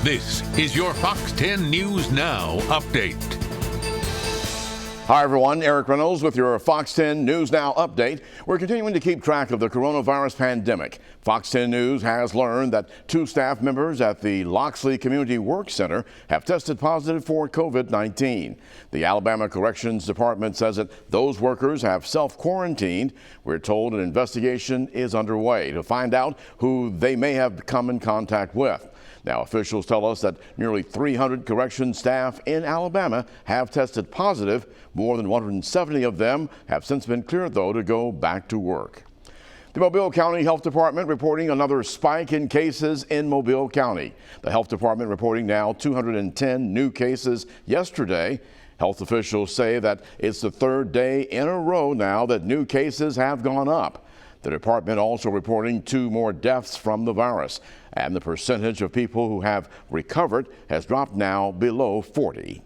This is your Fox 10 News Now update. Hi everyone, Eric Reynolds with your Fox 10 News Now update. We're continuing to keep track of the coronavirus pandemic. Fox 10 News has learned that 2 staff members at the Loxley Community Work Center have tested positive for COVID-19. The Alabama Corrections Department says that those workers have self-quarantined. We're told an investigation is underway to find out who they may have come in contact with. Now, officials tell us that nearly 300 corrections staff in Alabama have tested positive. More than 170 of them have since been cleared, though, to go back to work. The Mobile County Health Department reporting another spike in cases in Mobile County. The Health Department reporting now 210 new cases yesterday. Health officials say that it's the 3rd day in a row now that new cases have gone up. The department also reporting 2 more deaths from the virus, and the percentage of people who have recovered has dropped now below 40.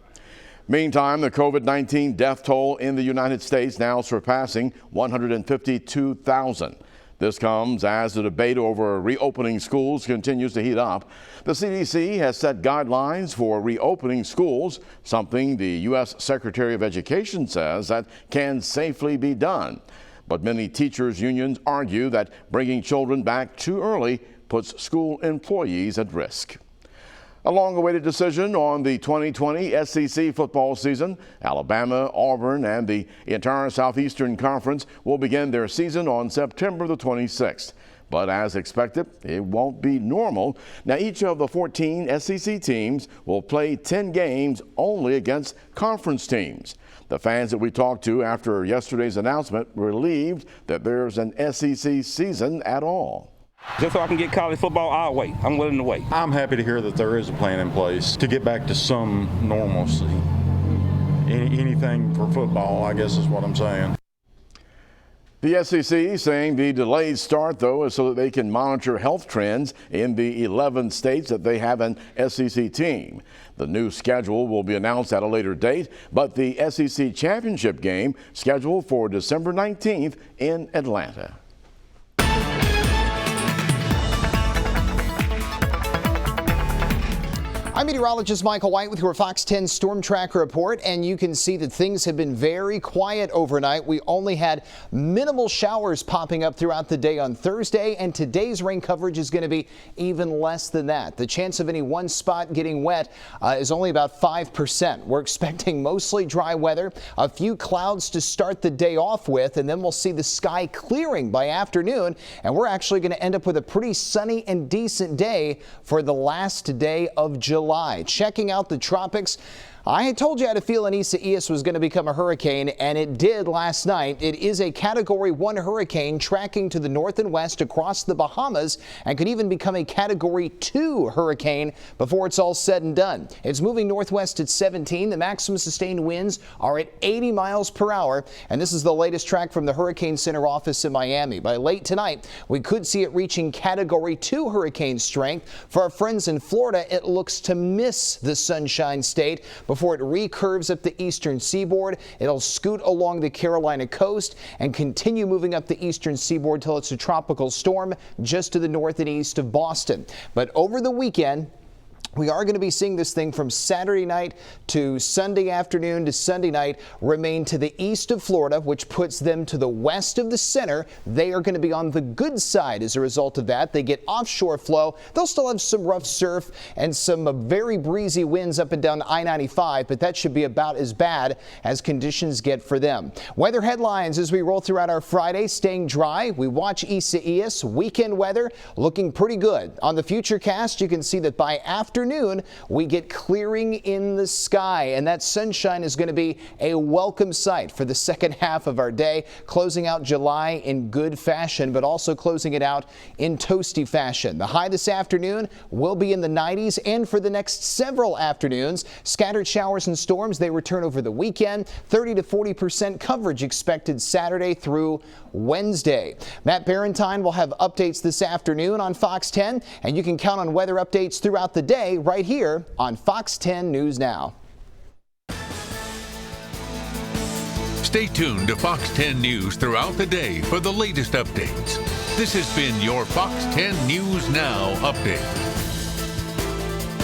Meantime, the COVID-19 death toll in the United States now surpassing 152,000. This comes as the debate over reopening schools continues to heat up. The CDC has set guidelines for reopening schools, something the U.S. Secretary of Education says that can safely be done. But many teachers' unions argue that bringing children back too early puts school employees at risk. A long-awaited decision on the 2020 SEC football season. Alabama, Auburn, and the entire Southeastern Conference will begin their season on September the 26th. But as expected, it won't be normal. Now, each of the 14 SEC teams will play 10 games only against conference teams. The fans that we talked to after yesterday's announcement were relieved that there's an SEC season at all. Just so I can get college football, I'll wait. I'm willing to wait. I'm happy to hear that there is a plan in place to get back to some normalcy. Anything for football, I guess is what I'm saying. The SEC saying the delayed start, though, is so that they can monitor health trends in the 11 states that they have an SEC team. The new schedule will be announced at a later date, but the SEC championship game scheduled for December 19th in Atlanta. I'm meteorologist Michael White with your Fox 10 Storm Tracker report, and you can see that things have been very quiet overnight. We only had minimal showers popping up throughout the day on Thursday, and today's rain coverage is going to be even less than that. The chance of any one spot getting wet is only about 5%. We're expecting mostly dry weather, a few clouds to start the day off with, and then we'll see the sky clearing by afternoon, and we're actually going to end up with a pretty sunny and decent day for the last day of July. Checking out the tropics. I had told you I had a feeling Isaias was going to become a hurricane, and it did last night. It is a Category 1 hurricane tracking to the north and west across the Bahamas and could even become a Category 2 hurricane before it's all said and done. It's moving northwest at 17. The maximum sustained winds are at 80 miles per hour, and this is the latest track from the Hurricane Center office in Miami. By late tonight, we could see it reaching Category 2 hurricane strength. For our friends in Florida, it looks to miss the Sunshine State before it recurves up the eastern seaboard. It'll scoot along the Carolina coast and continue moving up the eastern seaboard till it's a tropical storm just to the north and east of Boston. But over the weekend, we are going to be seeing this thing from Saturday night to Sunday afternoon to Sunday night remain to the east of Florida, which puts them to the west of the center. They are going to be on the good side as a result of that. They get offshore flow. They'll still have some rough surf and some very breezy winds up and down I-95, but that should be about as bad as conditions get for them. Weather headlines as we roll throughout our Friday, staying dry. We watch Isaias. Weekend weather looking pretty good. On the Futurecast, you can see that by afternoon, we get clearing in the sky, and that sunshine is going to be a welcome sight for the second half of our day, closing out July in good fashion, but also closing it out in toasty fashion. The high this afternoon will be in the 90s, and for the next several afternoons, scattered showers and storms, they return over the weekend. 30 to 40% coverage expected Saturday through Wednesday. Matt Barentine will have updates this afternoon on Fox 10, and you can count on weather updates throughout the day right here on Fox 10 News Now. Stay tuned to Fox 10 News throughout the day for the latest updates. This has been your Fox 10 News Now update.